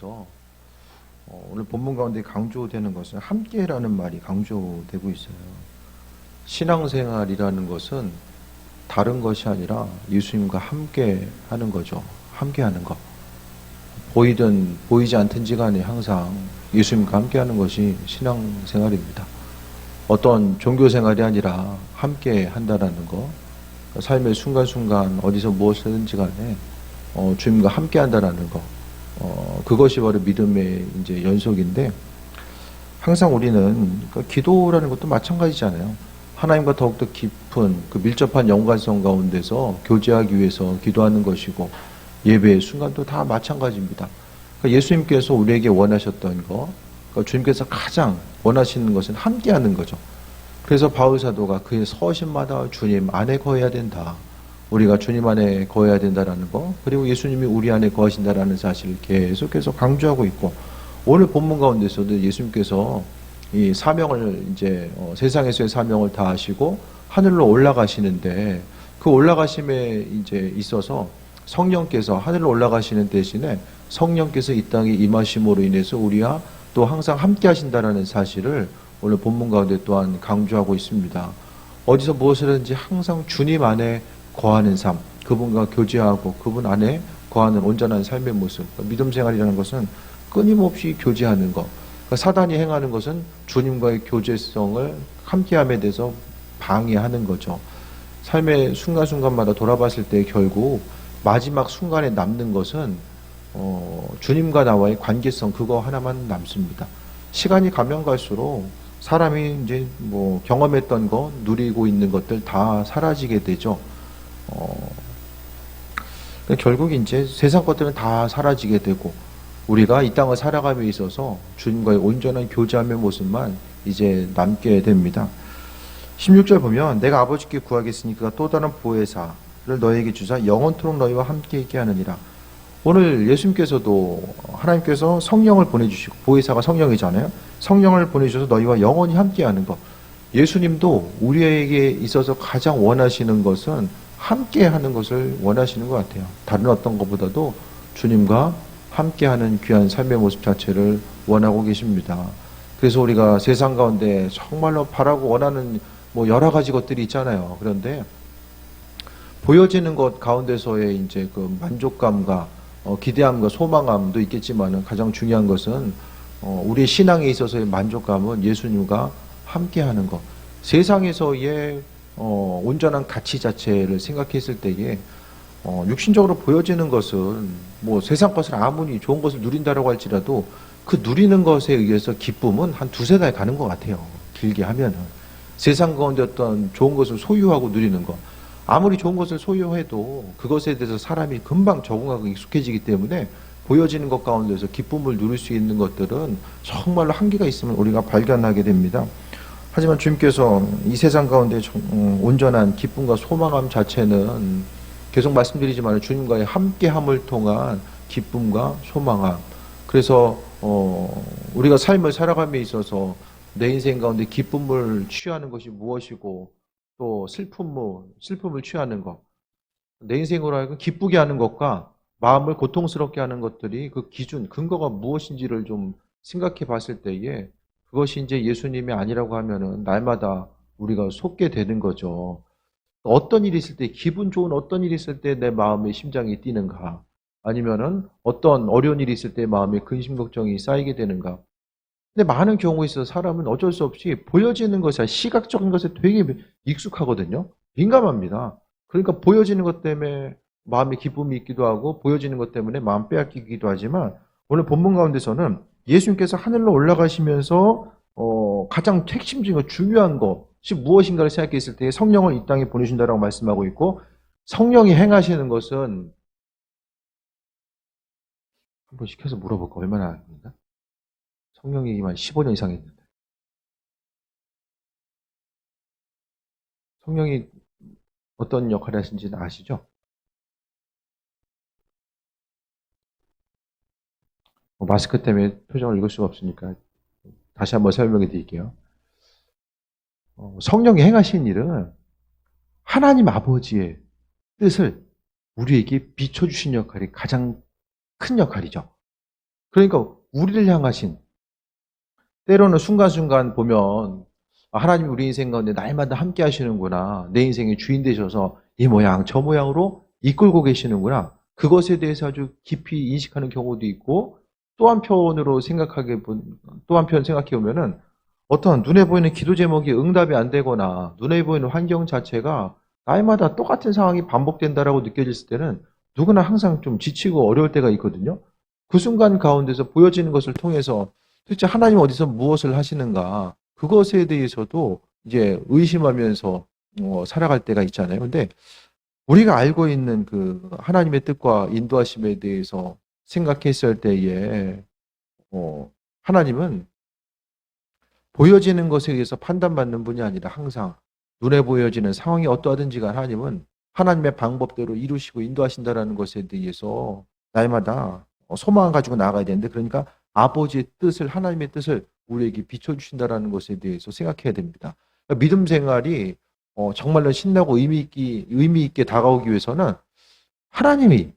통해서 오늘 본문 가운데 강조되는 것은 함께라는 말이 강조되고 있어요. 신앙생활이라는 것은 다른 것이 아니라 예수님과 함께 하는 거죠. 함께 하는 것. 보이든 보이지 않든지 간에 항상 예수님과 함께 하는 것이 신앙생활입니다. 어떤 종교생활이 아니라 함께 한다라는 것. 삶의 순간순간 어디서 무엇을 하든지 간에 주님과 함께 한다라는 것. 그것이 바로 믿음의 이제 연속인데, 항상 우리는 기도라는 것도 마찬가지잖아요. 하나님과 더욱더 깊은 그 밀접한 연관성 가운데서 교제하기 위해서 기도하는 것이고, 예배의 순간도 다 마찬가지입니다. 그러니까 예수님께서 우리에게 원하셨던 것, 그러니까 주님께서 가장 원하시는 것은 함께하는 거죠. 그래서 바울 사도가 그의 서신마다 주님 안에 거해야 된다. 우리가 주님 안에 거해야 된다라는 거, 그리고 예수님이 우리 안에 거하신다라는 사실을 계속해서 강조하고 있고, 오늘 본문 가운데서도 예수님께서 이 사명을 이제 세상에서의 사명을 다 하시고 하늘로 올라가시는데, 그 올라가심에 이제 있어서 성령께서 하늘로 올라가시는 대신에 성령께서 이 땅에 임하심으로 인해서 우리와 또 항상 함께 하신다라는 사실을 오늘 본문 가운데 또한 강조하고 있습니다. 어디서 무엇을 하든지 항상 주님 안에 거하는 삶, 그분과 교제하고 그분 안에 거하는 온전한 삶의 모습. 믿음 생활이라는 것은 끊임없이 교제하는 것. 그러니까 사단이 행하는 것은 주님과의 교제성을 함께함에 대해서 방해하는 거죠. 삶의 순간순간마다 돌아봤을 때 결국 마지막 순간에 남는 것은 주님과 나와의 관계성, 그거 하나만 남습니다. 시간이 가면 갈수록 사람이 이제 뭐 경험했던 것, 누리고 있는 것들 다 사라지게 되죠. 결국 이제 세상 것들은 다 사라지게 되고, 우리가 이 땅을 살아감에 있어서 주님과의 온전한 교제함의 모습만 이제 남게 됩니다. 16절 보면 내가 아버지께 구하겠으니 그가 또 다른 보혜사를 너에게 주사 영원토록 너희와 함께 있게 하느니라. 오늘 예수님께서도 하나님께서 성령을 보내주시고, 보혜사가 성령이잖아요. 성령을 보내주셔서 너희와 영원히 함께하는 것. 예수님도 우리에게 있어서 가장 원하시는 것은 함께하는 것을 원하시는 것 같아요. 다른 어떤 것보다도 주님과 함께하는 귀한 삶의 모습 자체를 원하고 계십니다. 그래서 우리가 세상 가운데 정말로 바라고 원하는 뭐 여러 가지 것들이 있잖아요. 그런데 보여지는 것 가운데서의 이제 그 만족감과 기대함과 소망함도 있겠지만은, 가장 중요한 것은 우리 신앙에 있어서의 만족감은 예수님과 함께하는 것. 세상에서의 온전한 가치 자체를 생각했을 때에 육신적으로 보여지는 것은 뭐 세상 것을 아무리 좋은 것을 누린다라고 할지라도 그 누리는 것에 의해서 기쁨은 한 두세 달 가는 것 같아요. 길게 하면은. 세상 가운데 어떤 좋은 것을 소유하고 누리는 것. 아무리 좋은 것을 소유해도 그것에 대해서 사람이 금방 적응하고 익숙해지기 때문에 보여지는 것 가운데서 기쁨을 누릴 수 있는 것들은 정말로 한계가 있으면 우리가 발견하게 됩니다. 하지만 주님께서 이 세상 가운데 온전한 기쁨과 소망함 자체는 계속 말씀드리지만 주님과의 함께함을 통한 기쁨과 소망함. 그래서 우리가 삶을 살아감에 있어서 내 인생 가운데 기쁨을 취하는 것이 무엇이고, 또 슬픔을 취하는 것, 내 인생으로 하여금 기쁘게 하는 것과 마음을 고통스럽게 하는 것들이 그 기준, 근거가 무엇인지를 좀 생각해 봤을 때에, 그것이 이제 예수님이 아니라고 하면은 날마다 우리가 속게 되는 거죠. 어떤 일이 있을 때, 기분 좋은 어떤 일이 있을 때 내 마음의 심장이 뛰는가, 아니면은 어떤 어려운 일이 있을 때 마음의 근심 걱정이 쌓이게 되는가. 근데 많은 경우에 있어서 사람은 어쩔 수 없이 보여지는 것이, 시각적인 것에 되게 익숙하거든요. 민감합니다. 그러니까 보여지는 것 때문에 마음의 기쁨이 있기도 하고, 보여지는 것 때문에 마음 빼앗기기도 하지만, 오늘 본문 가운데서는 예수님께서 하늘로 올라가시면서 가장 핵심적인 것, 중요한 것이 무엇인가를 생각했을 때 성령을 이 땅에 보내준다라고 말씀하고 있고, 성령이 행하시는 것은 한번 시켜서 물어볼까? 얼마나 합니까? 성령 얘기만 15년 이상 했는데. 성령이 어떤 역할을 하시는지는 아시죠? 마스크 때문에 표정을 읽을 수가 없으니까 다시 한번 설명해 드릴게요. 성령이 행하신 일은 하나님 아버지의 뜻을 우리에게 비춰주신 역할이 가장 큰 역할이죠. 그러니까 우리를 향하신, 때로는 순간순간 보면 하나님이 우리 인생 가운데 날마다 함께 하시는구나. 내 인생의 주인 되셔서 이 모양 저 모양으로 이끌고 계시는구나. 그것에 대해서 아주 깊이 인식하는 경우도 있고, 또 한편 생각해 보면은 어떤 눈에 보이는 기도 제목이 응답이 안 되거나 눈에 보이는 환경 자체가 날마다 똑같은 상황이 반복된다라고 느껴질 때는 누구나 항상 좀 지치고 어려울 때가 있거든요. 그 순간 가운데서 보여지는 것을 통해서 도대체 하나님 어디서 무엇을 하시는가, 그것에 대해서도 이제 의심하면서 살아갈 때가 있잖아요. 근데 우리가 알고 있는 그 하나님의 뜻과 인도하심에 대해서 생각했을 때에 하나님은 보여지는 것에 의해서 판단받는 분이 아니라 항상 눈에 보여지는 상황이 어떠하든지 간 하나님은 하나님의 방법대로 이루시고 인도하신다라는 것에 대해서 날마다 소망을 가지고 나아가야 되는데, 그러니까 아버지의 뜻을, 하나님의 뜻을 우리에게 비춰주신다라는 것에 대해서 생각해야 됩니다. 그러니까 믿음 생활이 정말로 신나고 의미 있게 다가오기 위해서는 하나님이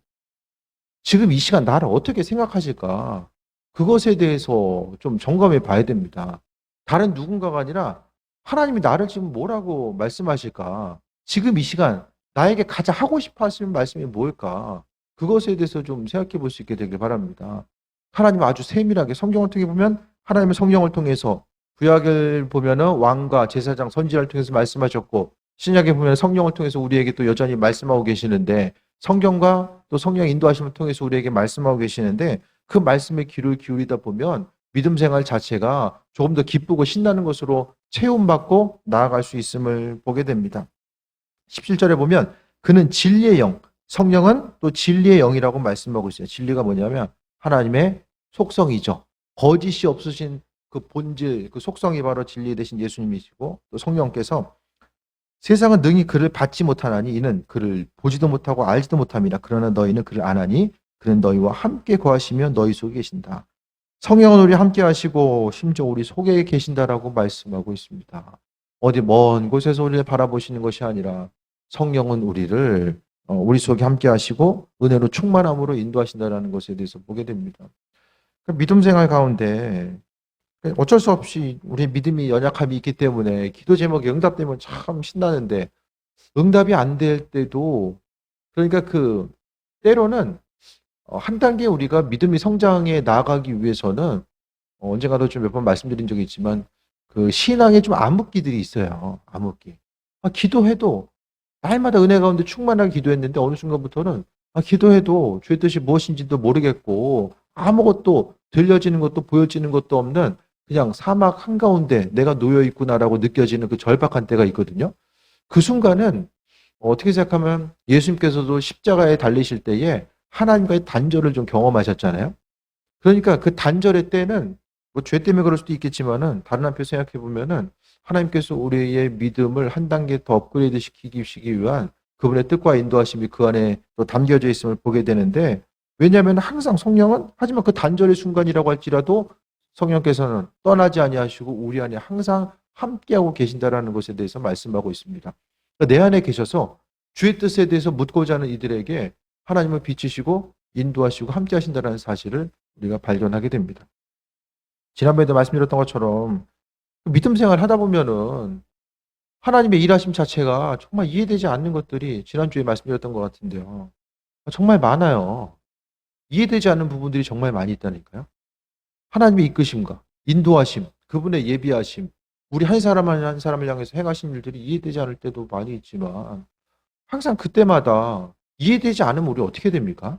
지금 이 시간 나를 어떻게 생각하실까? 그것에 대해서 좀 점검해 봐야 됩니다. 다른 누군가가 아니라 하나님이 나를 지금 뭐라고 말씀하실까? 지금 이 시간 나에게 가장 하고 싶어 하시는 말씀이 뭘까? 그것에 대해서 좀 생각해 볼 수 있게 되길 바랍니다. 하나님은 아주 세밀하게 성경을 통해 보면 하나님의 성령을 통해서, 구약을 보면은 왕과 제사장, 선지자를 통해서 말씀하셨고, 신약에 보면 성령을 통해서 우리에게 또 여전히 말씀하고 계시는데, 성경과 또 성령의 인도하심을 통해서 우리에게 말씀하고 계시는데, 그 말씀에 귀를 기울이다 보면 믿음 생활 자체가 조금 더 기쁘고 신나는 것으로 체험받고 나아갈 수 있음을 보게 됩니다. 17절에 보면 그는 진리의 영, 성령은 또 진리의 영이라고 말씀하고 있어요. 진리가 뭐냐면 하나님의 속성이죠. 거짓이 없으신 그 본질, 그 속성이 바로 진리 되신 예수님이시고, 또 성령께서 세상은 능히 그를 받지 못하나니 이는 그를 보지도 못하고 알지도 못함이라. 그러나 너희는 그를 아나니 그는 너희와 함께 거하시며 너희 속에 계신다. 성령은 우리 함께 하시고 심지어 우리 속에 계신다라고 말씀하고 있습니다. 어디 먼 곳에서 우리를 바라보시는 것이 아니라 성령은 우리를 우리 속에 함께 하시고 은혜로 충만함으로 인도하신다라는 것에 대해서 보게 됩니다. 믿음 생활 가운데 어쩔 수 없이 우리 믿음이 연약함이 있기 때문에 기도 제목이 응답되면 참 신나는데, 응답이 안 될 때도, 그러니까 때로는 한 단계 우리가 믿음이 성장해 나아가기 위해서는 언젠가도 좀 몇 번 말씀드린 적이 있지만 그 신앙에 좀 암흑기들이 있어요. 암흑기. 기도해도 날마다 은혜 가운데 충만하게 기도했는데 어느 순간부터는 기도해도 주의 뜻이 무엇인지도 모르겠고 아무것도 들려지는 것도 보여지는 것도 없는 그냥 사막 한가운데 내가 놓여 있구나라고 느껴지는 그 절박한 때가 있거든요. 그 순간은 어떻게 생각하면 예수님께서도 십자가에 달리실 때에 하나님과의 단절을 좀 경험하셨잖아요. 그러니까 그 단절의 때는 뭐 죄 때문에 그럴 수도 있겠지만은 다른 한편 생각해 보면은 하나님께서 우리의 믿음을 한 단계 더 업그레이드 시키기 위한 그분의 뜻과 인도하심이 그 안에 또 담겨져 있음을 보게 되는데, 왜냐하면 항상 성령은, 하지만 그 단절의 순간이라고 할지라도 성령께서는 떠나지 아니하시고 우리 안에 항상 함께하고 계신다라는 것에 대해서 말씀하고 있습니다. 그러니까 내 안에 계셔서 주의 뜻에 대해서 묻고자 하는 이들에게 하나님을 비추시고 인도하시고 함께 하신다는 사실을 우리가 발견하게 됩니다. 지난번에도 말씀드렸던 것처럼 믿음 생활 하다 보면은 하나님의 일하심 자체가 정말 이해되지 않는 것들이 지난주에 말씀드렸던 것 같은데요. 정말 많아요. 이해되지 않는 부분들이 정말 많이 있다니까요. 하나님의 이끄심과 인도하심, 그분의 예비하심, 우리 한 사람 한 사람을 향해서 행하신 일들이 이해되지 않을 때도 많이 있지만 항상 그때마다 이해되지 않으면 우리 어떻게 됩니까?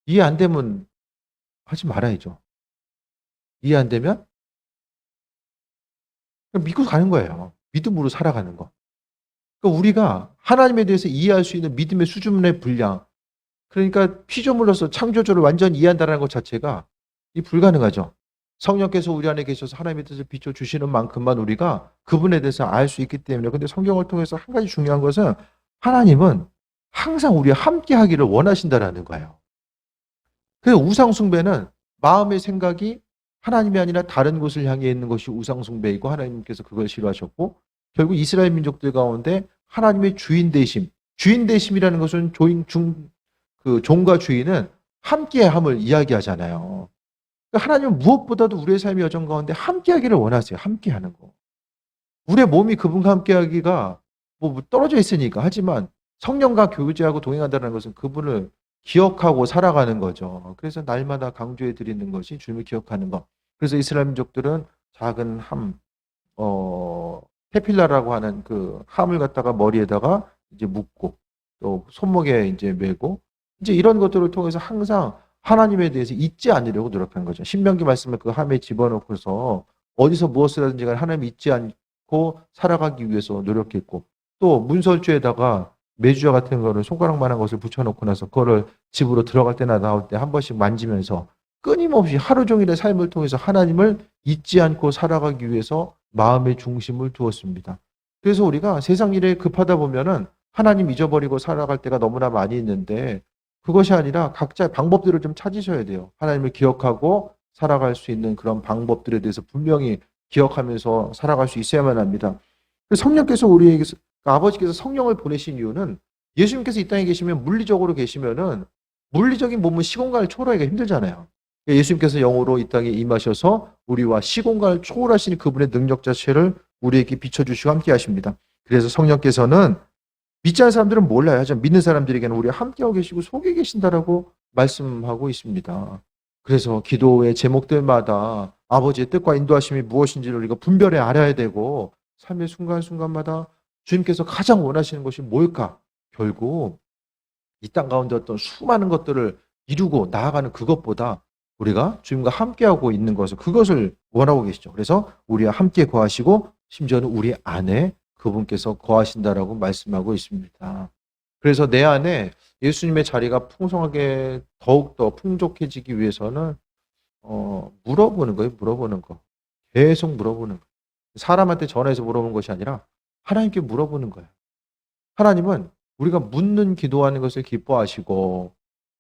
이해 안 되면 하지 말아야죠. 이해 안 되면 믿고 가는 거예요. 믿음으로 살아가는 거. 그러니까 우리가 하나님에 대해서 이해할 수 있는 믿음의 수준의 분량, 그러니까 피조물로서 창조주를 완전히 이해한다는 것 자체가 불가능하죠. 성령께서 우리 안에 계셔서 하나님의 뜻을 비춰주시는 만큼만 우리가 그분에 대해서 알 수 있기 때문에. 근데 성경을 통해서 한 가지 중요한 것은 하나님은 항상 우리와 함께 하기를 원하신다라는 거예요. 그 우상숭배는 마음의 생각이 하나님이 아니라 다른 곳을 향해 있는 것이 우상숭배이고 하나님께서 그걸 싫어하셨고, 결국 이스라엘 민족들 가운데 하나님의 주인 되심이라는 것은 종과 주인은 함께함을 이야기하잖아요. 그러니까 하나님은 무엇보다도 우리의 삶의 여정 가운데 함께하기를 원하세요. 함께하는 거. 우리의 몸이 그분과 함께하기가 뭐 떨어져 있으니까 하지만 성령과 교제하고 동행한다는 것은 그분을 기억하고 살아가는 거죠. 그래서 날마다 강조해 드리는 것이 주님을 기억하는 것. 그래서 이스라엘 민족들은 작은 함, 테필라라고 하는 그 함을 갖다가 머리에다가 이제 묶고 또 손목에 이제 메고 이제 이런 것들을 통해서 항상 하나님에 대해서 잊지 않으려고 노력하는 거죠. 신명기 말씀을 그 함에 집어넣고서 어디서 무엇을 하든지 간에 하나님 잊지 않고 살아가기 위해서 노력했고 또 문설주에다가 메주와 같은 거를 손가락만한 것을 붙여놓고 나서 그거를 집으로 들어갈 때나 나올 때 한 번씩 만지면서 끊임없이 하루 종일의 삶을 통해서 하나님을 잊지 않고 살아가기 위해서 마음의 중심을 두었습니다. 그래서 우리가 세상 일에 급하다 보면은 하나님 잊어버리고 살아갈 때가 너무나 많이 있는데 그것이 아니라 각자의 방법들을 좀 찾으셔야 돼요. 하나님을 기억하고 살아갈 수 있는 그런 방법들에 대해서 분명히 기억하면서 살아갈 수 있어야만 합니다. 성령께서 우리에게 아버지께서 성령을 보내신 이유는 예수님께서 이 땅에 계시면 물리적으로 계시면은 물리적인 몸은 시공간을 초월하기가 힘들잖아요. 예수님께서 영으로 이 땅에 임하셔서 우리와 시공간을 초월하시는 그분의 능력 자체를 우리에게 비춰주시고 함께 하십니다. 그래서 성령께서는 믿지 않는 사람들은 몰라요. 하지만 믿는 사람들에게는 우리와 함께하고 계시고 속에 계신다라고 말씀하고 있습니다. 그래서 기도의 제목들마다 아버지의 뜻과 인도하심이 무엇인지를 우리가 분별해 알아야 되고 삶의 순간순간마다 주님께서 가장 원하시는 것이 뭘까? 결국 이 땅 가운데 어떤 수많은 것들을 이루고 나아가는 그것보다 우리가 주님과 함께하고 있는 것을 그것을 원하고 계시죠. 그래서 우리와 함께 거하시고 심지어는 우리 안에 그분께서 거하신다라고 말씀하고 있습니다. 그래서 내 안에 예수님의 자리가 풍성하게 더욱더 풍족해지기 위해서는 물어보는 거예요. 물어보는 거. 계속 물어보는 거. 사람한테 전화해서 물어보는 것이 아니라 하나님께 물어보는 거예요. 하나님은 우리가 묻는 기도하는 것을 기뻐하시고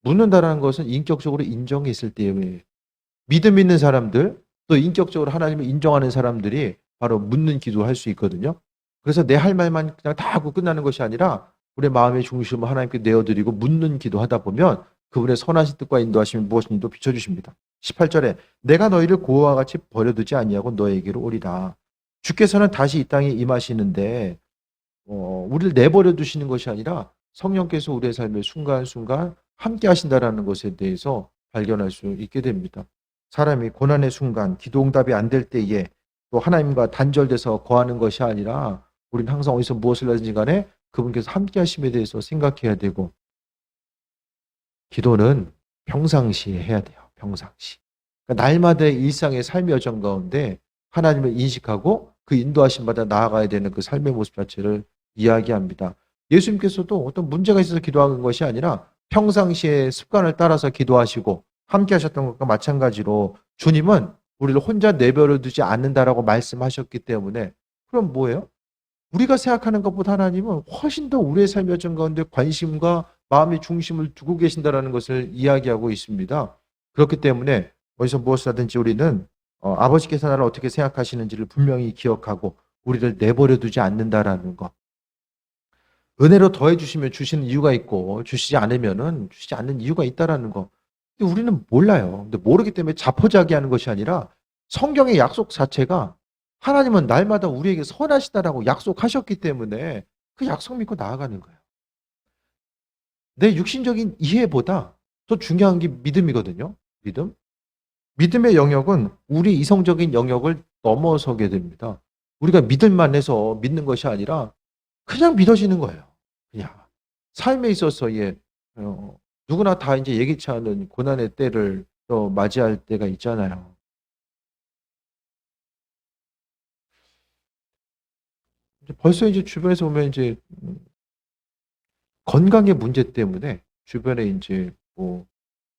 묻는다라는 것은 인격적으로 인정이 있을 때에 믿음 있는 사람들 또 인격적으로 하나님을 인정하는 사람들이 바로 묻는 기도할 수 있거든요. 그래서 내 할 말만 그냥 다 하고 끝나는 것이 아니라 우리의 마음의 중심을 하나님께 내어드리고 묻는 기도하다 보면 그분의 선하신 뜻과 인도하심이 무엇인지도 비춰주십니다. 18절에 내가 너희를 고아와 같이 버려두지 아니하고 너에게로 오리라. 주께서는 다시 이 땅에 임하시는데 우리를 내버려 두시는 것이 아니라 성령께서 우리의 삶의 순간순간 함께 하신다라는 것에 대해서 발견할 수 있게 됩니다. 사람이 고난의 순간 기도응답이 안 될 때에 또 하나님과 단절돼서 거하는 것이 아니라 우리는 항상 어디서 무엇을 하든지 간에 그분께서 함께 하심에 대해서 생각해야 되고 기도는 평상시에 해야 돼요. 평상시. 그러니까 날마다의 일상의 삶의 여정 가운데 하나님을 인식하고 그 인도하심 받아 나아가야 되는 그 삶의 모습 자체를 이야기합니다. 예수님께서도 어떤 문제가 있어서 기도하는 것이 아니라 평상시에 습관을 따라서 기도하시고 함께 하셨던 것과 마찬가지로 주님은 우리를 혼자 내버려 두지 않는다라고 말씀하셨기 때문에 그럼 뭐예요? 우리가 생각하는 것보다 하나님은 훨씬 더 우리의 삶의 여정 가운데 관심과 마음의 중심을 두고 계신다라는 것을 이야기하고 있습니다. 그렇기 때문에 어디서 무엇을 하든지 우리는 아버지께서 나를 어떻게 생각하시는지를 분명히 기억하고 우리를 내버려 두지 않는다라는 것. 은혜로 더해 주시면 주시는 이유가 있고 주시지 않으면은 주시지 않는 이유가 있다라는 거. 근데 우리는 몰라요. 근데 모르기 때문에 자포자기하는 것이 아니라 성경의 약속 자체가 하나님은 날마다 우리에게 선하시다라고 약속하셨기 때문에 그 약속 믿고 나아가는 거예요. 내 육신적인 이해보다 더 중요한 게 믿음이거든요. 믿음. 믿음의 영역은 우리 이성적인 영역을 넘어서게 됩니다. 우리가 믿을만 해서 믿는 것이 아니라 그냥 믿어지는 거예요. 그냥. 삶에 있어서의 누구나 다 이제 예기치 않은 고난의 때를 또 맞이할 때가 있잖아요. 벌써 이제 주변에서 보면 이제 건강의 문제 때문에 주변에 이제 뭐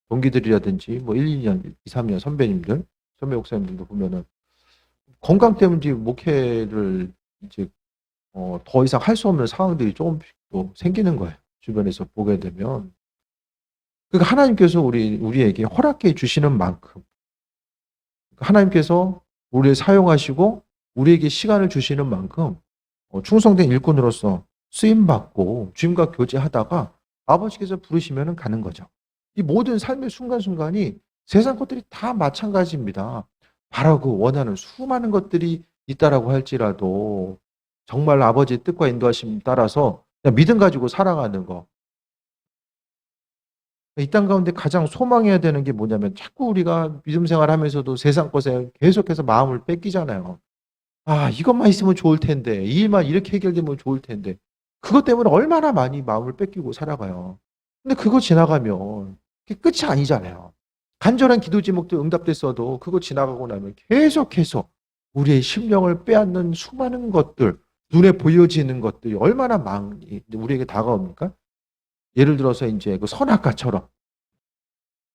동기들이라든지 뭐 1, 2년, 2, 3년 선배님들, 선배 목사님들도 보면은 건강 때문에 목회를 이제 더 이상 할 수 없는 상황들이 조금씩 또 생기는 거예요. 주변에서 보게 되면. 그러니까 하나님께서 우리에게 허락해 주시는 만큼 하나님께서 우리를 사용하시고 우리에게 시간을 주시는 만큼 충성된 일꾼으로서 쓰임받고 주님과 교제하다가 아버지께서 부르시면 가는 거죠. 이 모든 삶의 순간순간이 세상 것들이 다 마찬가지입니다. 바라고 원하는 수많은 것들이 있다라고 할지라도 정말 아버지의 뜻과 인도하심 따라서 그냥 믿음 가지고 살아가는 거. 이 땅 가운데 가장 소망해야 되는 게 뭐냐면 자꾸 우리가 믿음 생활하면서도 세상 것에 계속해서 마음을 뺏기잖아요. 아, 이것만 있으면 좋을 텐데, 이 일만 이렇게 해결되면 좋을 텐데. 그것 때문에 얼마나 많이 마음을 뺏기고 살아가요. 근데 그거 지나가면 그게 끝이 아니잖아요. 간절한 기도 제목도 응답됐어도 그거 지나가고 나면 계속해서 우리의 심령을 빼앗는 수많은 것들, 눈에 보여지는 것들이 얼마나 많이 우리에게 다가옵니까? 예를 들어서 이제 그 선악과처럼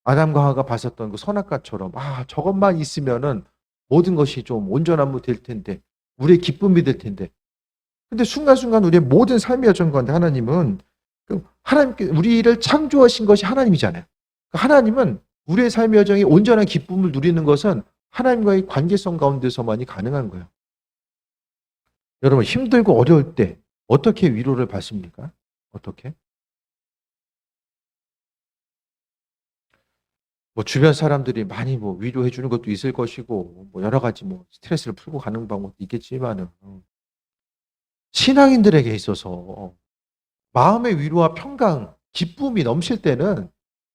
아담과 하와가 봤었던 그 선악과처럼 저것만 있으면은 모든 것이 좀 온전하면 될 텐데 우리의 기쁨이 될 텐데 근데 순간순간 우리의 모든 삶의 여정 가운데 하나님은 하나님께 우리를 창조하신 것이 하나님이잖아요. 하나님은 우리의 삶의 여정이 온전한 기쁨을 누리는 것은 하나님과의 관계성 가운데서만이 가능한 거예요. 여러분 힘들고 어려울 때 어떻게 위로를 받습니까? 어떻게? 뭐 주변 사람들이 많이 뭐 위로해 주는 것도 있을 것이고 뭐 여러 가지 뭐 스트레스를 풀고 가는 방법도 있겠지만은 신앙인들에게 있어서 마음의 위로와 평강, 기쁨이 넘칠 때는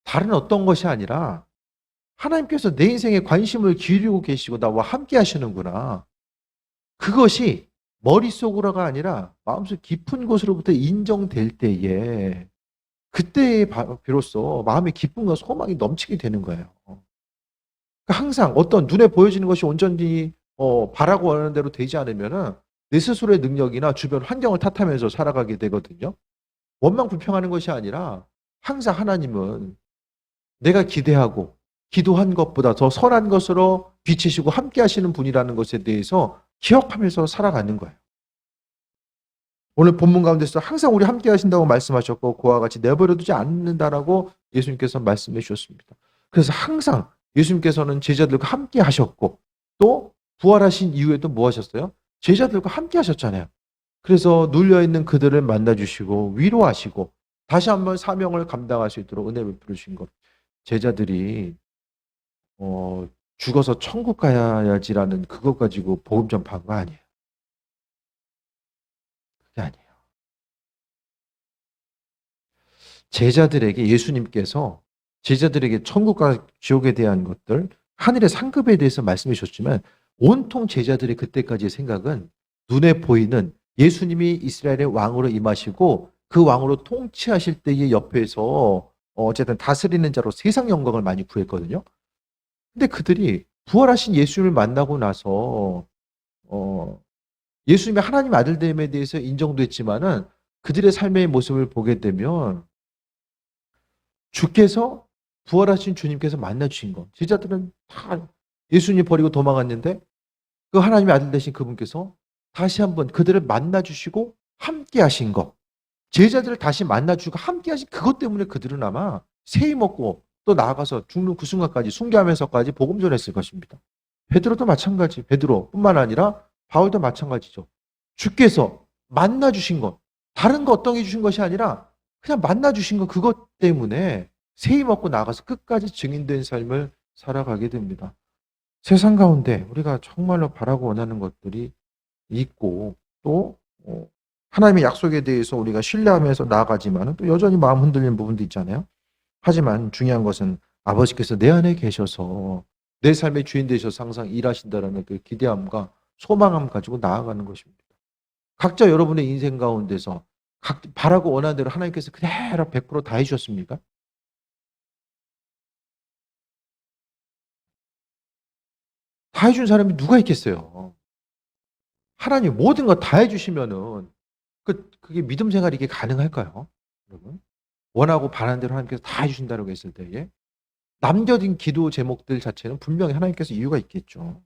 다른 어떤 것이 아니라 하나님께서 내 인생에 관심을 기울이고 계시고 나와 함께 하시는구나. 그것이 머릿속으로가 아니라 마음속 깊은 곳으로부터 인정될 때에 그때에 비로소 마음의 기쁨과 소망이 넘치게 되는 거예요. 그러니까 항상 어떤 눈에 보여지는 것이 온전히 바라고 원하는 대로 되지 않으면은 내 스스로의 능력이나 주변 환경을 탓하면서 살아가게 되거든요. 원망 불평하는 것이 아니라 항상 하나님은 내가 기대하고 기도한 것보다 더 선한 것으로 비치시고 함께 하시는 분이라는 것에 대해서 기억하면서 살아가는 거예요. 오늘 본문 가운데서 항상 우리 함께 하신다고 말씀하셨고 그와 같이 내버려두지 않는다라고 예수님께서 말씀해 주셨습니다. 그래서 항상 예수님께서는 제자들과 함께 하셨고 또 부활하신 이후에도 뭐 하셨어요? 제자들과 함께 하셨잖아요. 그래서 눌려있는 그들을 만나주시고 위로하시고 다시 한번 사명을 감당할 수 있도록 은혜 베풀으신 것. 제자들이 죽어서 천국 가야지라는 그것 가지고 복음 전파한 거 아니에요. 그게 아니에요. 제자들에게 예수님께서 제자들에게 천국과 지옥에 대한 것들, 하늘의 상급에 대해서 말씀해 주셨지만 온통 제자들의 그때까지의 생각은 눈에 보이는 예수님이 이스라엘의 왕으로 임하시고 그 왕으로 통치하실 때의 옆에서 어쨌든 다스리는 자로 세상 영광을 많이 구했거든요. 근데 그들이 부활하신 예수님을 만나고 나서 예수님이 하나님 아들됨에 대해서 인정됐지만은 그들의 삶의 모습을 보게 되면 주께서 부활하신 주님께서 만나 주신 것. 제자들은 다 예수님 버리고 도망갔는데 그 하나님의 아들 되신 그분께서 다시 한번 그들을 만나 주시고 함께 하신 것. 제자들을 다시 만나 주고 함께 하신 그것 때문에 그들은 아마 세이 먹고 또 나아가서 죽는 그 순간까지 순교하면서까지 복음 전했을 것입니다. 베드로도 마찬가지. 베드로뿐만 아니라 바울도 마찬가지죠. 주께서 만나 주신 것. 다른 거 어떤 게 주신 것이 아니라 그냥 만나 주신 것 그것 때문에 세이 먹고 나가서 끝까지 증인된 삶을 살아가게 됩니다. 세상 가운데 우리가 정말로 바라고 원하는 것들이 있고 또 하나님의 약속에 대해서 우리가 신뢰하면서 나아가지만 또 여전히 마음 흔들리는 부분도 있잖아요. 하지만 중요한 것은 아버지께서 내 안에 계셔서 내 삶의 주인 되셔서 항상 일하신다라는 그 기대함과 소망함 가지고 나아가는 것입니다. 각자 여러분의 인생 가운데서 바라고 원하는 대로 하나님께서 그대로 100%다 해주셨습니까? 다 해준 사람이 누가 있겠어요? 하나님 모든 거 다 해주시면은 그게 믿음 생활이 이게 가능할까요? 여러분? 원하고 바라는 대로 하나님께서 다 해주신다고 했을 때에 남겨진 기도 제목들 자체는 분명히 하나님께서 이유가 있겠죠.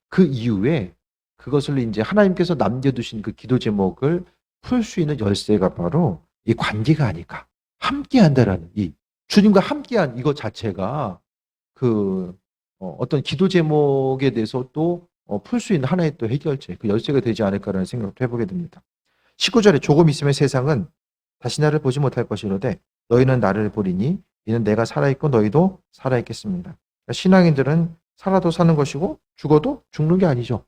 그 이후에 그것을 이제 하나님께서 남겨두신 그 기도 제목을 풀 수 있는 열쇠가 바로 이 관계가 아닐까. 함께 한다라는 이 주님과 함께한 이것 자체가 그 어떤 기도 제목에 대해서 또 풀 수 있는 하나의 또 해결책, 그 열쇠가 되지 않을까라는 생각도 해보게 됩니다. 19절에 조금 있으면 세상은 다시 나를 보지 못할 것이로되 너희는 나를 보리니 이는 내가 살아있고 너희도 살아있겠습니다. 그러니까 신앙인들은 살아도 사는 것이고 죽어도 죽는 게 아니죠.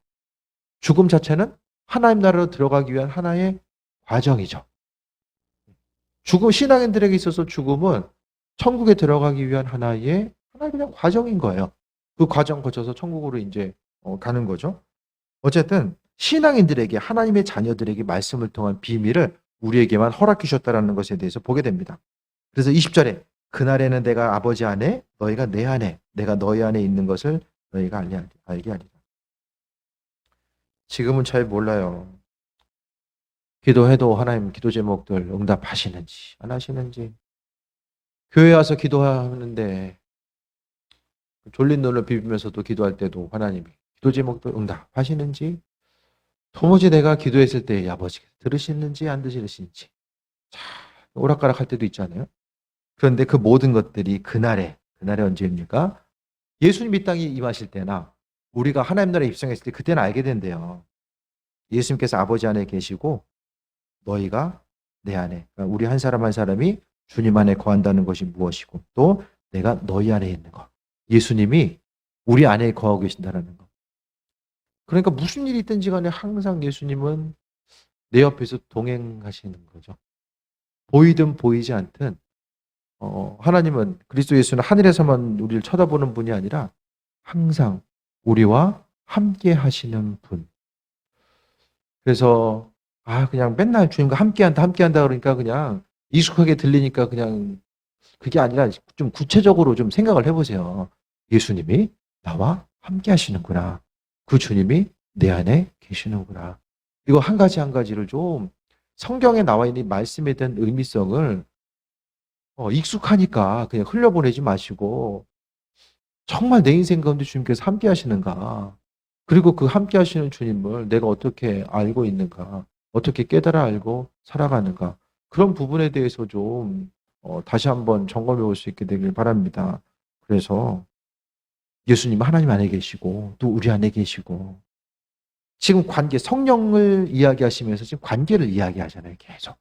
죽음 자체는 하나님 나라로 들어가기 위한 하나의 과정이죠. 죽음, 신앙인들에게 있어서 죽음은 천국에 들어가기 위한 하나의 그냥 과정인 거예요. 그 과정 거쳐서 천국으로 이제 가는 거죠. 어쨌든 신앙인들에게, 하나님의 자녀들에게 말씀을 통한 비밀을 우리에게만 허락해 주셨다는 것에 대해서 보게 됩니다. 그래서 20절에 그날에는 내가 아버지 안에 너희가 내 안에 내가 너희 안에 있는 것을 너희가 알게 하리라. 지금은 잘 몰라요. 기도해도 하나님 기도 제목들 응답하시는지 안 하시는지. 교회 와서 기도하는데 졸린 눈을 비비면서도 기도할 때도 하나님이 기도 제목들 응답하시는지, 도무지 내가 기도했을 때 아버지가 들으시는지 안 들으시는지 오락가락 할 때도 있잖아요. 그런데 그 모든 것들이 그날에 언제입니까? 예수님 이 땅에 임하실 때나 우리가 하나님 나라에 입성했을 때 그때는 알게 된대요. 예수님께서 아버지 안에 계시고 너희가 내 안에, 그러니까 우리 한 사람 한 사람이 주님 안에 거한다는 것이 무엇이고 또 내가 너희 안에 있는 것. 예수님이 우리 안에 거하고 계신다는 것. 그러니까 무슨 일이 있든지 간에 항상 예수님은 내 옆에서 동행하시는 거죠. 보이든 보이지 않든 하나님은, 그리스도 예수는 하늘에서만 우리를 쳐다보는 분이 아니라 항상 우리와 함께 하시는 분. 그래서 그냥 맨날 주님과 함께한다 그러니까 그냥 익숙하게 들리니까 그냥 그게 아니라 좀 구체적으로 좀 생각을 해보세요. 예수님이 나와 함께 하시는구나. 그 주님이 내 안에 계시는구나. 이거 한 가지 한 가지를 좀 성경에 나와 있는 말씀에 대한 의미성을 익숙하니까 그냥 흘려보내지 마시고 정말 내 인생 가운데 주님께서 함께 하시는가. 그리고 그 함께 하시는 주님을 내가 어떻게 알고 있는가. 어떻게 깨달아 알고 살아가는가. 그런 부분에 대해서 좀 다시 한번 점검해 볼 수 있게 되길 바랍니다. 그래서 예수님 하나님 안에 계시고 또 우리 안에 계시고 지금 관계, 성령을 이야기하시면서 지금 관계를 이야기하잖아요. 계속.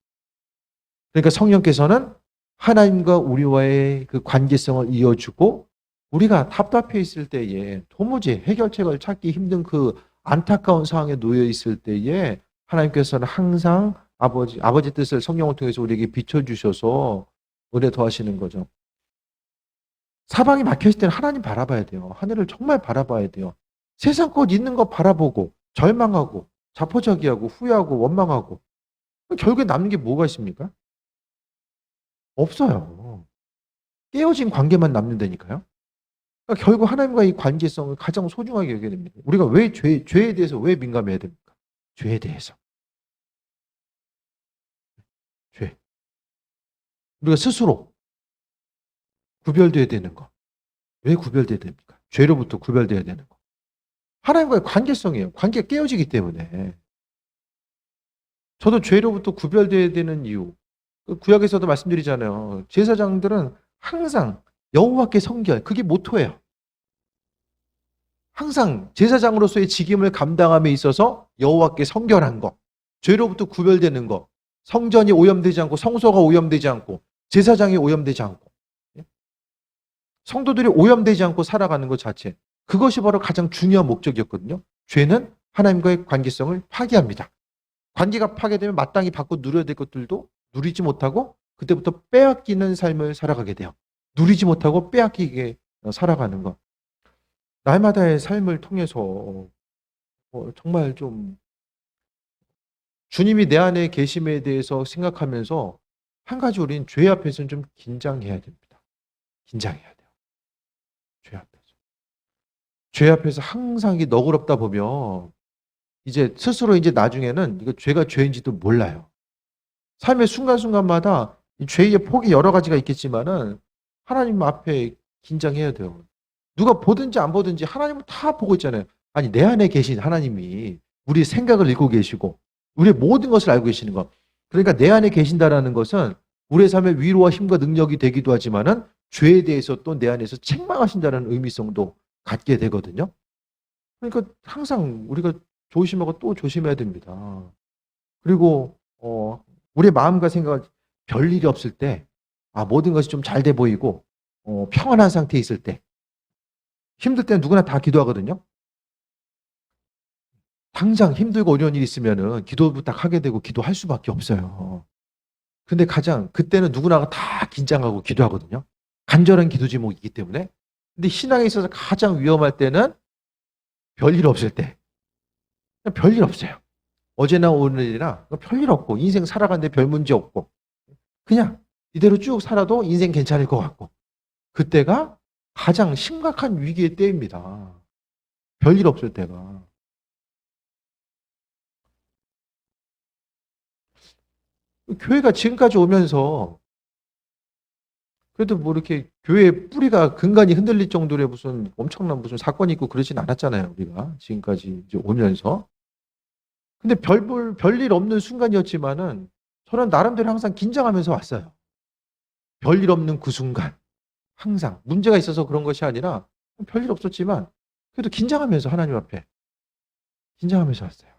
그러니까 성령께서는 하나님과 우리와의 그 관계성을 이어주고 우리가 답답해 있을 때에 도무지 해결책을 찾기 힘든 그 안타까운 상황에 놓여 있을 때에 하나님께서는 항상 아버지 뜻을 성령을 통해서 우리에게 비춰주셔서 은혜 더하시는 거죠. 사방이 막혀있을 때는 하나님 바라봐야 돼요. 하늘을 정말 바라봐야 돼요. 세상 것 있는 거 바라보고 절망하고 자포자기하고 후회하고 원망하고 결국에 남는 게 뭐가 있습니까? 없어요. 깨어진 관계만 남는다니까요. 그러니까 결국 하나님과 이 관계성을 가장 소중하게 여겨야 됩니다. 우리가 왜 죄에 대해서 왜 민감해야 됩니까? 죄에 대해서. 죄. 우리가 스스로 구별돼야 되는 거. 왜 구별돼야 됩니까? 죄로부터 구별돼야 되는 거. 하나님과의 관계성이에요. 관계가 깨어지기 때문에. 저도 죄로부터 구별돼야 되는 이유. 구약에서도 말씀드리잖아요. 제사장들은 항상 여호와께 성결, 그게 모토예요. 항상 제사장으로서의 직임을 감당함에 있어서 여호와께 성결한 것, 죄로부터 구별되는 것, 성전이 오염되지 않고 성소가 오염되지 않고 제사장이 오염되지 않고 성도들이 오염되지 않고 살아가는 것 자체, 그것이 바로 가장 중요한 목적이었거든요. 죄는 하나님과의 관계성을 파괴합니다. 관계가 파괴되면 마땅히 받고 누려야 될 것들도 누리지 못하고 그때부터 빼앗기는 삶을 살아가게 돼요. 누리지 못하고 빼앗기게 살아가는 것. 날마다의 삶을 통해서 정말 좀 주님이 내 안에 계심에 대해서 생각하면서 한 가지 우리는 죄 앞에서는 좀 긴장해야 됩니다. 긴장해야 돼요. 죄 앞에서. 죄 앞에서 항상 이게 너그럽다 보면 이제 스스로 이제 나중에는 이거 죄가 죄인지도 몰라요. 삶의 순간순간마다 이 죄의 폭이 여러 가지가 있겠지만은 하나님 앞에 긴장해야 돼요. 누가 보든지 안 보든지 하나님은 다 보고 있잖아요. 아니, 내 안에 계신 하나님이 우리 생각을 읽고 계시고 우리의 모든 것을 알고 계시는 것. 그러니까 내 안에 계신다라는 것은 우리의 삶의 위로와 힘과 능력이 되기도 하지만은 죄에 대해서 또 내 안에서 책망하신다는 의미성도 갖게 되거든요. 그러니까 항상 우리가 조심하고 또 조심해야 됩니다. 그리고 우리의 마음과 생각을 별일이 없을 때 모든 것이 좀 잘 돼 보이고 평안한 상태에 있을 때, 힘들 때는 누구나 다 기도하거든요. 당장 힘들고 어려운 일이 있으면은 기도 부탁하게 되고 기도할 수밖에 없어요. 근데 가장 그때는 누구나가 다 긴장하고 기도하거든요. 간절한 기도 제목이기 때문에. 근데 신앙에 있어서 가장 위험할 때는 별일 없을 때. 그냥 별일 없어요. 어제나 오늘이나 별일 없고 인생 살아가는데 별 문제 없고 그냥 이대로 쭉 살아도 인생 괜찮을 것 같고 그때가 가장 심각한 위기의 때입니다. 별일 없을 때가. 교회가 지금까지 오면서 그래도 뭐 이렇게 교회 뿌리가 근간이 흔들릴 정도의 무슨 엄청난 무슨 사건이 있고 그러진 않았잖아요. 우리가 지금까지 이제 오면서. 근데 별일 없는 순간이었지만은 저는 나름대로 항상 긴장하면서 왔어요. 별일 없는 그 순간. 항상. 문제가 있어서 그런 것이 아니라 별일 없었지만 그래도 긴장하면서 하나님 앞에 긴장하면서 왔어요.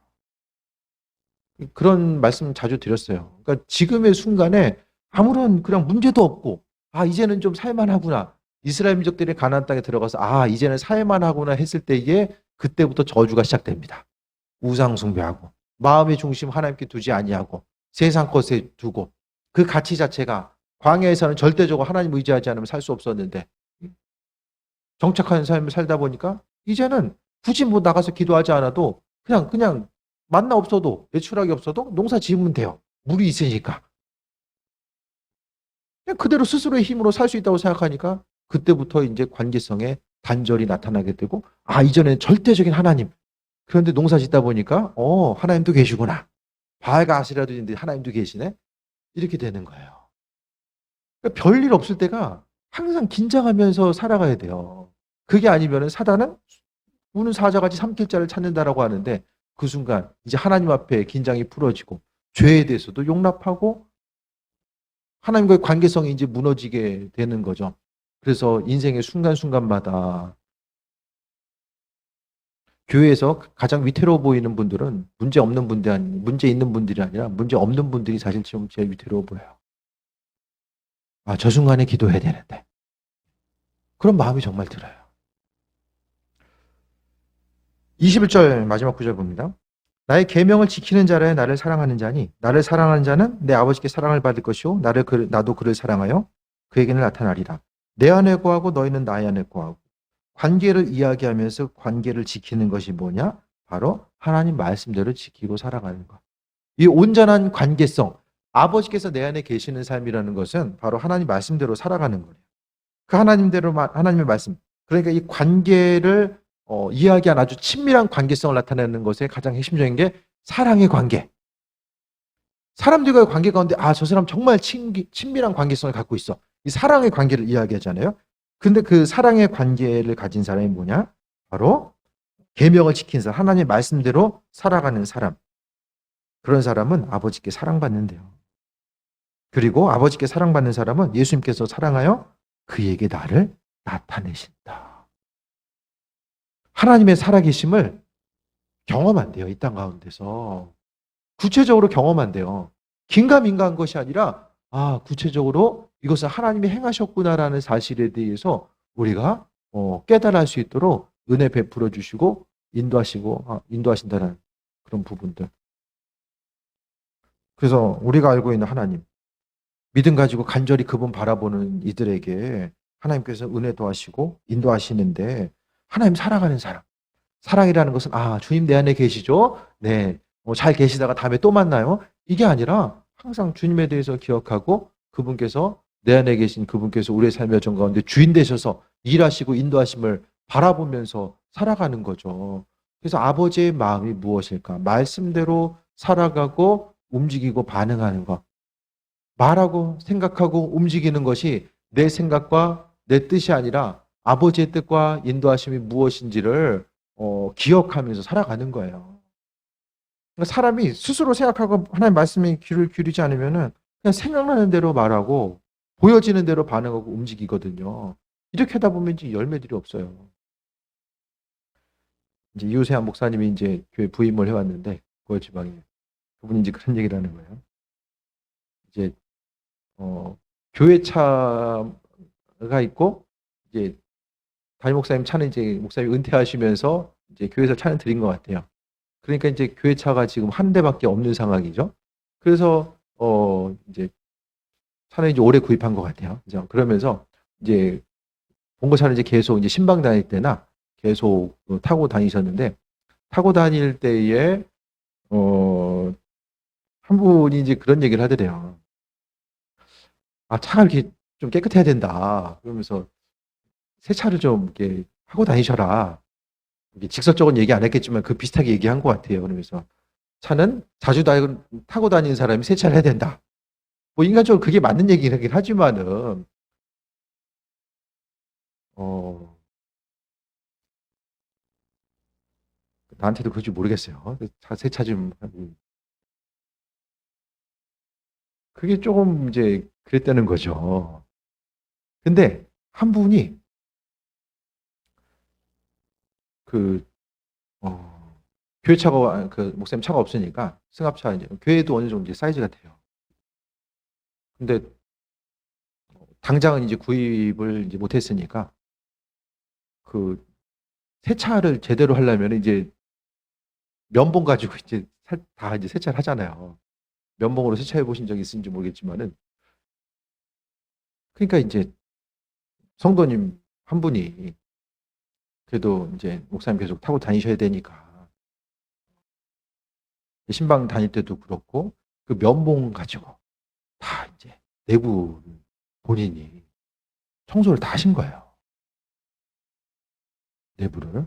그런 말씀 자주 드렸어요. 그러니까 지금의 순간에 아무런 그냥 문제도 없고 이제는 좀 살만하구나. 이스라엘 민족들이 가나안 땅에 들어가서 이제는 살만하구나 했을 때에 그때부터 저주가 시작됩니다. 우상 숭배하고 마음의 중심 하나님께 두지 아니하고 세상 것에 두고 그 가치 자체가 광야에서는 절대적으로 하나님 의지하지 않으면 살 수 없었는데 정착한 삶을 살다 보니까 이제는 굳이 뭐 나가서 기도하지 않아도 그냥 만나 없어도 매출하기 없어도 농사 지으면 돼요. 물이 있으니까. 그냥 그대로 스스로의 힘으로 살 수 있다고 생각하니까 그때부터 이제 관계성에 단절이 나타나게 되고 이전엔 절대적인 하나님. 그런데 농사 짓다 보니까 하나님도 계시구나. 바알과 아세라도 있는데 하나님도 계시네. 이렇게 되는 거예요. 그러니까 별일 없을 때가 항상 긴장하면서 살아가야 돼요. 그게 아니면은 사단은 우는 사자같이 삼킬 자를 찾는다라고 하는데 그 순간 이제 하나님 앞에 긴장이 풀어지고 죄에 대해서도 용납하고 하나님과의 관계성이 이제 무너지게 되는 거죠. 그래서 인생의 순간순간마다 교회에서 가장 위태로워 보이는 분들은 문제 없는 분들이 아니 문제 있는 분들이 아니라 문제 없는 분들이 사실 좀 제일 위태로워 보여요. 저 순간에 기도해야 되는데. 그런 마음이 정말 들어요. 21절 마지막 구절 봅니다. 나의 계명을 지키는 자라야 나를 사랑하는 자니 나를 사랑하는 자는 내 아버지께 사랑을 받을 것이요 나도 그를 사랑하여 그에게는 나타나리라. 내 안에 거하고 너희는 나의 안에 거하고. 관계를 이야기하면서 관계를 지키는 것이 뭐냐? 바로 하나님 말씀대로 지키고 살아가는 것. 이 온전한 관계성, 아버지께서 내 안에 계시는 삶이라는 것은 바로 하나님 말씀대로 살아가는 거예요. 그 하나님의 말씀. 그러니까 이 관계를 이야기한 아주 친밀한 관계성을 나타내는 것에 가장 핵심적인 게 사랑의 관계. 사람들과의 관계 가운데 저 사람 정말 친밀한 관계성을 갖고 있어. 이 사랑의 관계를 이야기하잖아요. 근데 그 사랑의 관계를 가진 사람이 뭐냐? 바로 계명을 지킨 사람, 하나님의 말씀대로 살아가는 사람. 그런 사람은 아버지께 사랑받는데요. 그리고 아버지께 사랑받는 사람은 예수님께서 사랑하여 그에게 나를 나타내신다. 하나님의 살아계심을 경험한대요. 이 땅 가운데서. 구체적으로 경험한대요. 긴가민가한 것이 아니라 구체적으로 이것을 하나님이 행하셨구나라는 사실에 대해서 우리가 깨달을 수 있도록 은혜 베풀어 주시고 인도하신다는 그런 부분들. 그래서 우리가 알고 있는 하나님, 믿음 가지고 간절히 그분 바라보는 이들에게 하나님께서 은혜 도하시고 인도하시는데 하나님 살아가는 사람. 사랑이라는 것은 주님 내 안에 계시죠? 네. 잘 계시다가 다음에 또 만나요. 이게 아니라 항상 주님에 대해서 기억하고 그분께서 내 안에 계신 그분께서 우리의 삶의 여정 가운데 주인 되셔서 일하시고 인도하심을 바라보면서 살아가는 거죠. 그래서 아버지의 마음이 무엇일까? 말씀대로 살아가고 움직이고 반응하는 것. 말하고 생각하고 움직이는 것이 내 생각과 내 뜻이 아니라 아버지의 뜻과 인도하심이 무엇인지를 기억하면서 살아가는 거예요. 그러니까 사람이 스스로 생각하고 하나님 말씀에 귀를 기울이지 않으면은 그냥 생각나는 대로 말하고 보여지는 대로 반응하고 움직이거든요. 이렇게 하다 보면 이제 열매들이 없어요. 이제 이호세한 목사님이 이제 교회 부임을 해왔는데 고려 지방에 그분이 이제 그런 얘기를 하는 거예요. 이제 교회 차가 있고 이제 담임 목사님 차는 이제 목사님 은퇴하시면서 이제 교회에서 차는 드린 것 같아요. 그러니까 이제 교회 차가 지금 한 대밖에 없는 상황이죠. 그래서 이제 차는 이제 올해 구입한 것 같아요. 그죠? 그러면서 이제 본거차는 이제 계속 이제 신방 다닐 때나 계속 타고 다니셨는데 타고 다닐 때에 한 분이 이제 그런 얘기를 하더래요. 아, 차가 이렇게 좀 깨끗해야 된다. 그러면서 세차를 좀 이렇게 하고 다니셔라. 이게 직설적으로 얘기 안 했겠지만 그 비슷하게 얘기한 것 같아요. 그러면서 차는 자주 타고 다니는 사람이 세차를 해야 된다. 뭐 인간적으로 그게 맞는 얘기긴 하지만은 어, 나한테도 그럴지 모르겠어요. 세차 좀 하고. 그게 조금 이제 그랬다는 거죠. 근데 한 분이 그 교회 차가 그 목사님 차가 없으니까 승합차 이제 교회도 어느 정도 이제 사이즈가 돼요. 근데 당장은 이제 구입을 이제 못했으니까 그 세차를 제대로 하려면 이제 면봉 가지고 이제 다 이제 세차를 하잖아요. 면봉으로 세차해 보신 적이 있는지 모르겠지만은 그러니까 이제 성도님 한 분이 그래도 이제 목사님 계속 타고 다니셔야 되니까 신방 다닐 때도 그렇고 그 면봉 가지고 다 이제 내부 본인이 청소를 다 하신 거예요. 내부를.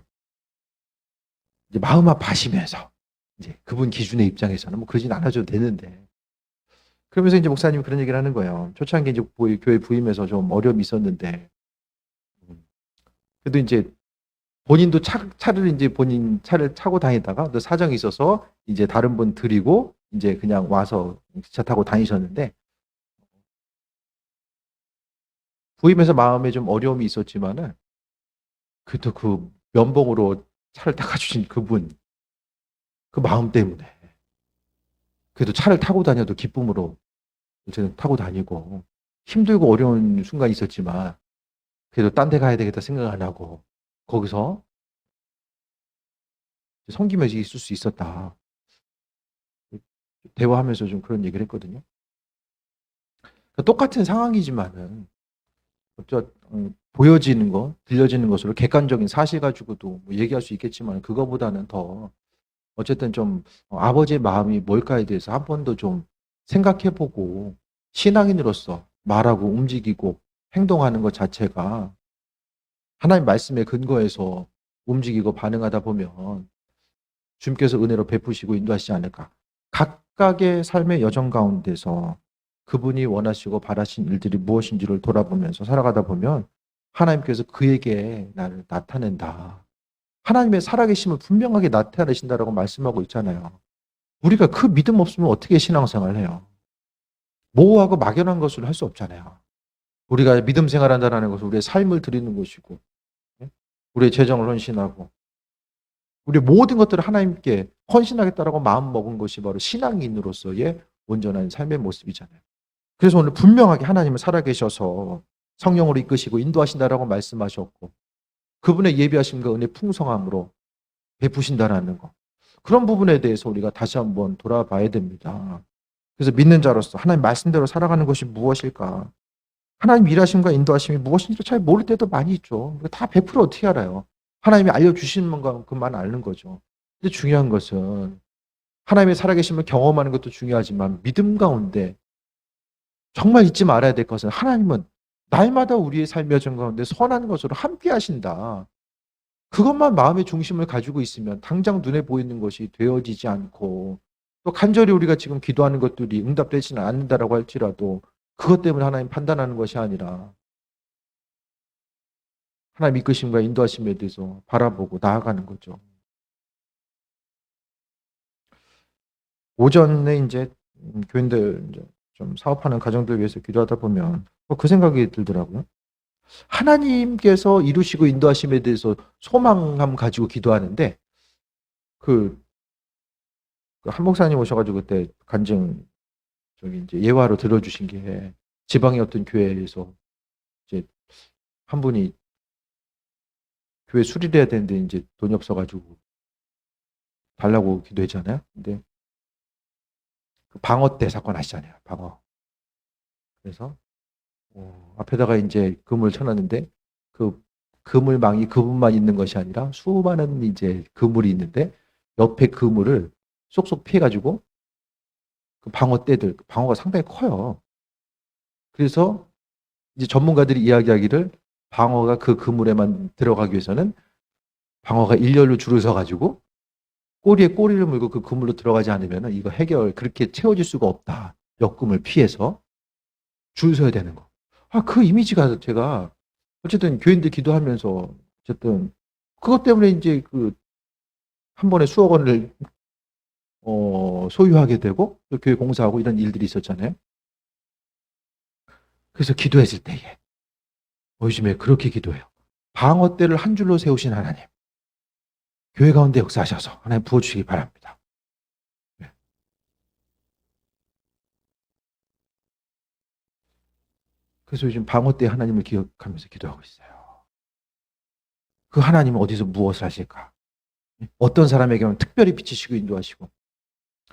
이제 마음 아파하시면서 이제 그분 기준의 입장에서는 뭐 그러진 않아줘도 되는데 그러면서 이제 목사님이 그런 얘기를 하는 거예요. 초창기 이제 교회 부임해서 좀 어려움이 있었는데 그래도 이제 본인도 차를 이제 본인 차를 타고 다니다가 또 사정이 있어서 이제 다른 분 드리고 이제 그냥 와서 기차 타고 다니셨는데 부임해서 마음에 좀 어려움이 있었지만은 그래도 그 면봉으로 차를 닦아주신 그분 그 마음 때문에 그래도 차를 타고 다녀도 기쁨으로 저는 타고 다니고 힘들고 어려운 순간이 있었지만 그래도 딴 데 가야 되겠다 생각 안 하고 거기서 섬기면서 있을 수 있었다. 대화하면서 좀 그런 얘기를 했거든요. 그러니까 똑같은 상황이지만은 보여지는 것, 들려지는 것으로 객관적인 사실 가지고도 뭐 얘기할 수 있겠지만 그거보다는 더 어쨌든 좀 아버지의 마음이 뭘까에 대해서 한 번 더 좀 생각해보고 신앙인으로서 말하고 움직이고 행동하는 것 자체가 하나님 말씀에 근거해서 움직이고 반응하다 보면 주님께서 은혜로 베푸시고 인도하시지 않을까. 각각의 삶의 여정 가운데서 그분이 원하시고 바라신 일들이 무엇인지를 돌아보면서 살아가다 보면 하나님께서 그에게 나를 나타낸다. 하나님의 살아계심을 분명하게 나타내신다라고 말씀하고 있잖아요. 우리가 그 믿음 없으면 어떻게 신앙생활을 해요? 모호하고 막연한 것을 할 수 없잖아요. 우리가 믿음 생활한다는 것은 우리의 삶을 드리는 것이고 우리의 재정을 헌신하고 우리 모든 것들을 하나님께 헌신하겠다라고 마음 먹은 것이 바로 신앙인으로서의 온전한 삶의 모습이잖아요. 그래서 오늘 분명하게 하나님은 살아계셔서 성령으로 이끄시고 인도하신다라고 말씀하셨고 그분의 예비하심과 은혜 풍성함으로 베푸신다라는 것. 그런 부분에 대해서 우리가 다시 한번 돌아봐야 됩니다. 그래서 믿는 자로서 하나님 말씀대로 살아가는 것이 무엇일까? 하나님 일하심과 인도하심이 무엇인지 잘 모를 때도 많이 있죠. 다 100% 어떻게 알아요? 하나님이 알려주시는 것만 아는 거죠. 근데 중요한 것은 하나님의 살아계심을 경험하는 것도 중요하지만 믿음 가운데 정말 잊지 말아야 될 것은 하나님은 날마다 우리의 삶의 여정 가운데 선한 것으로 함께 하신다. 그것만 마음의 중심을 가지고 있으면 당장 눈에 보이는 것이 되어지지 않고 또 간절히 우리가 지금 기도하는 것들이 응답되지는 않는다라고 할지라도 그것 때문에 하나님 판단하는 것이 아니라 하나님 이끄심과 인도하심에 대해서 바라보고 나아가는 거죠. 오전에 이제 교인들 이제 좀 사업하는 가정들 위해서 기도하다 보면 그 생각이 들더라고요. 하나님께서 이루시고 인도하심에 대해서 소망함 가지고 기도하는데 그 한 목사님 오셔가지고 그때 간증 저기 이제 예화로 들어주신 게 지방의 어떤 교회에서 이제 한 분이 교회 수리를 해야 되는데 이제 돈이 없어가지고 달라고 기도했잖아요. 근데 그 방어 때 사건 아시잖아요. 방어. 그래서 앞에다가 이제 그물 쳐놨는데 그 그물망이 그분만 있는 것이 아니라 수많은 이제 그물이 있는데 옆에 그물을 쏙쏙 피해가지고 그 방어 떼들 방어가 상당히 커요. 그래서 이제 전문가들이 이야기하기를 방어가 그 그물에만 들어가기 위해서는 방어가 일렬로 줄을 서가지고 꼬리에 꼬리를 물고 그 그물로 들어가지 않으면 이거 해결 그렇게 채워질 수가 없다. 역금을 피해서 줄 서야 되는 거. 그 이미지가 제가 어쨌든 교인들 기도하면서 어쨌든 그것 때문에 이제 그 한 번에 수억 원을 소유하게 되고 또 교회 공사하고 이런 일들이 있었잖아요. 그래서 기도했을 때에 요즘에 그렇게 기도해요. 방어대를 한 줄로 세우신 하나님, 교회 가운데 역사하셔서 하나님 부어주시기 바랍니다. 네. 그래서 요즘 방어대 하나님을 기억하면서 기도하고 있어요. 그 하나님은 어디서 무엇을 하실까? 어떤 사람에게는 특별히 비치시고 인도하시고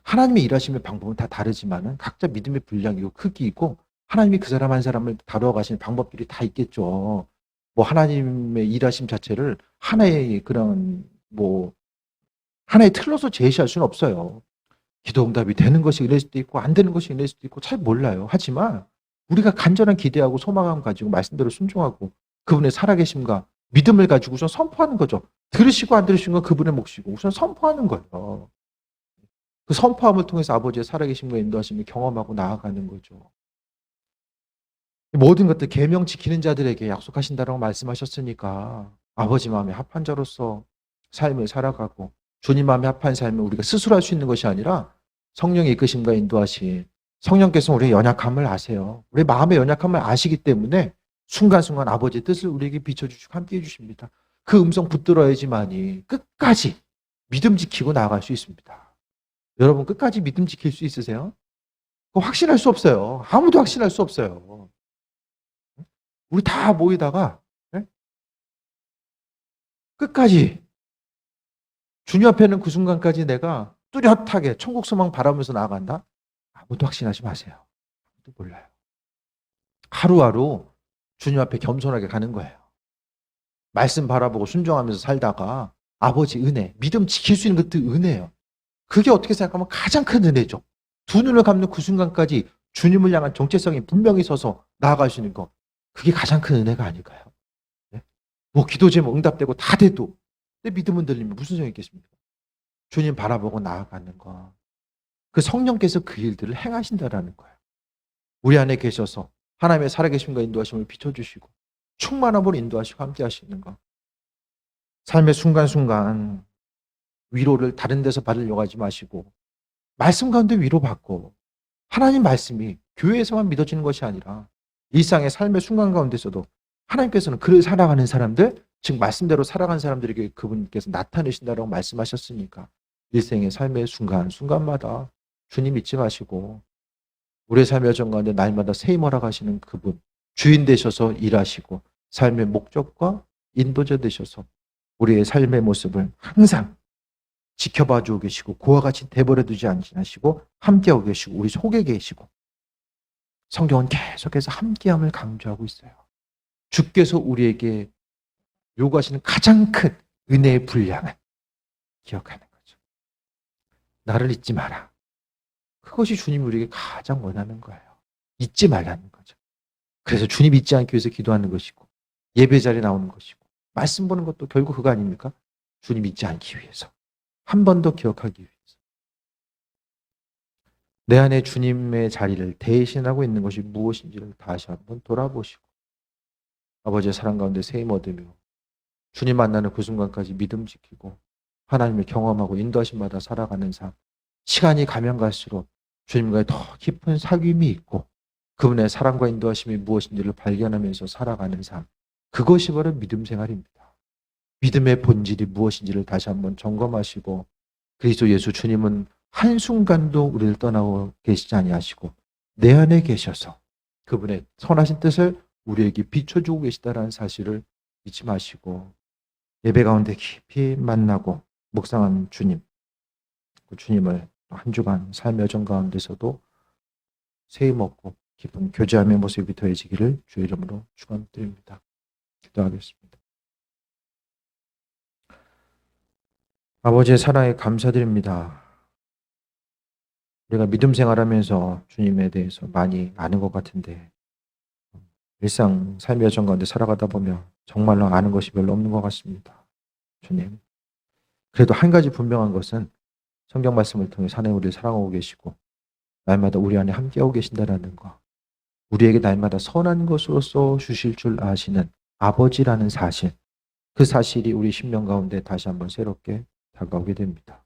하나님의 일하시는 방법은 다 다르지만은 각자 믿음의 분량이고 크기이고 하나님이 그 사람 한 사람을 다루어 가시는 방법들이 다 있겠죠. 뭐 하나님의 일하심 자체를 하나의 그런 뭐 하나의 틀로서 제시할 수는 없어요. 기도 응답이 되는 것이 은혜일 수도 있고 안 되는 것이 은혜일 수도 있고 잘 몰라요. 하지만 우리가 간절한 기대하고 소망함 가지고 말씀대로 순종하고 그분의 살아계심과 믿음을 가지고 우선 선포하는 거죠. 들으시고 안 들으시는 건 그분의 몫이고 우선 선포하는 거예요. 그 선포함을 통해서 아버지의 살아계심과 인도하심을 경험하고 나아가는 거죠. 모든 것들 계명 지키는 자들에게 약속하신다라고 말씀하셨으니까 아버지 마음에 합한 자로서 삶을 살아가고 주님 마음에 합한 삶을 우리가 스스로 할 수 있는 것이 아니라 성령의 이끄심과 인도하심 성령께서 우리의 연약함을 아세요. 우리 마음의 연약함을 아시기 때문에 순간순간 아버지의 뜻을 우리에게 비춰주시고 함께해 주십니다. 그 음성 붙들어야지만이 끝까지 믿음 지키고 나아갈 수 있습니다. 여러분 끝까지 믿음 지킬 수 있으세요? 그거 확신할 수 없어요. 아무도 확신할 수 없어요. 우리 다 모이다가 끝까지 주님 앞에는 그 순간까지 내가 뚜렷하게 천국 소망 바라면서 나아간다? 아무도 확신하지 마세요. 아무도 몰라요. 하루하루 주님 앞에 겸손하게 가는 거예요. 말씀 바라보고 순종하면서 살다가 아버지 은혜, 믿음 지킬 수 있는 것도 은혜예요. 그게 어떻게 생각하면 가장 큰 은혜죠. 두 눈을 감는 그 순간까지 주님을 향한 정체성이 분명히 서서 나아갈 수 있는 것. 그게 가장 큰 은혜가 아닐까요? 네? 뭐 기도 제목 응답되고 다 돼도 내 믿음은 들리면 무슨 소용이 있겠습니까? 주님 바라보고 나아가는 것. 그 성령께서 그 일들을 행하신다라는 거예요. 우리 안에 계셔서 하나님의 살아계심과 인도하심을 비춰주시고 충만함으로 인도하시고 함께 하시는 것. 삶의 순간순간 위로를 다른 데서 받으려고 하지 마시고 말씀 가운데 위로받고 하나님 말씀이 교회에서만 믿어지는 것이 아니라 일상의 삶의 순간 가운데서도 하나님께서는 그를 살아가는 사람들, 즉 말씀대로 살아가는 사람들에게 그분께서 나타내신다라고 말씀하셨으니까 일생의 삶의 순간순간마다 주님 잊지 마시고 우리의 삶의 여정 가운데 날마다 세임 허락하시는 그분, 주인 되셔서 일하시고 삶의 목적과 인도자 되셔서 우리의 삶의 모습을 항상 지켜봐 주고 계시고 그와 같이 내버려 두지 않으시고 함께하고 계시고 우리 속에 계시고 성경은 계속해서 함께함을 강조하고 있어요. 주께서 우리에게 요구하시는 가장 큰 은혜의 분량은 기억하는 거죠. 나를 잊지 마라. 그것이 주님이 우리에게 가장 원하는 거예요. 잊지 말라는 거죠. 그래서 주님 잊지 않기 위해서 기도하는 것이고 예배 자리에 나오는 것이고 말씀 보는 것도 결국 그거 아닙니까? 주님 잊지 않기 위해서 한 번 더 기억하기 위해서 내 안에 주님의 자리를 대신하고 있는 것이 무엇인지를 다시 한번 돌아보시고 아버지의 사랑 가운데 세임 얻으며 주님 만나는 그 순간까지 믿음 지키고 하나님을 경험하고 인도하심마다 살아가는 삶 시간이 가면 갈수록 주님과의 더 깊은 사귐이 있고 그분의 사랑과 인도하심이 무엇인지를 발견하면서 살아가는 삶 그것이 바로 믿음 생활입니다. 믿음의 본질이 무엇인지를 다시 한번 점검하시고 그리스도 예수 주님은 한순간도 우리를 떠나고 계시지 아니하시고 내 안에 계셔서 그분의 선하신 뜻을 우리에게 비춰주고 계시다라는 사실을 잊지 마시고 예배 가운데 깊이 만나고 묵상한 주님, 그 주님을 한 주간 삶의 여정 가운데서도 세임 얻고 깊은 교제함의 모습이 더해지기를 주의 이름으로 축원드립니다. 기도하겠습니다. 아버지의 사랑에 감사드립니다. 우리가 믿음 생활하면서 주님에 대해서 많이 아는 것 같은데 일상 삶의 여정 가운데 살아가다 보면 정말로 아는 것이 별로 없는 것 같습니다. 주님, 그래도 한 가지 분명한 것은 성경 말씀을 통해 하나님 우리를 사랑하고 계시고 날마다 우리 안에 함께하고 계신다는 것, 우리에게 날마다 선한 것으로서 주실 줄 아시는 아버지라는 사실, 그 사실이 우리 심령 가운데 다시 한번 새롭게 다가오게 됩니다.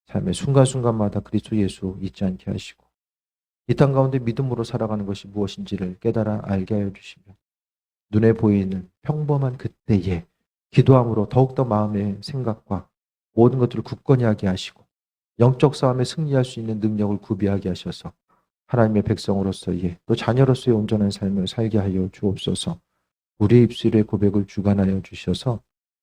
삶의 순간순간마다 그리스도 예수 잊지 않게 하시고 이 땅 가운데 믿음으로 살아가는 것이 무엇인지를 깨달아 알게 하여 주시며 눈에 보이는 평범한 그때에 기도함으로 더욱더 마음의 생각과 모든 것들을 굳건히 하게 하시고 영적 싸움에 승리할 수 있는 능력을 구비하게 하셔서 하나님의 백성으로서의 또 자녀로서의 온전한 삶을 살게 하여 주옵소서. 우리의 입술의 고백을 주관하여 주셔서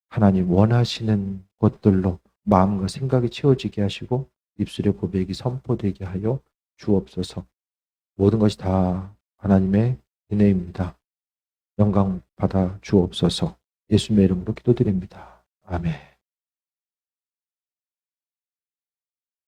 하나님 원하시는 것들로 마음과 생각이 채워지게 하시고 입술의 고백이 선포되게 하여 주옵소서. 모든 것이 다 하나님의 은혜입니다. 영광 받아 주옵소서. 예수님의 이름으로 기도드립니다. 아멘.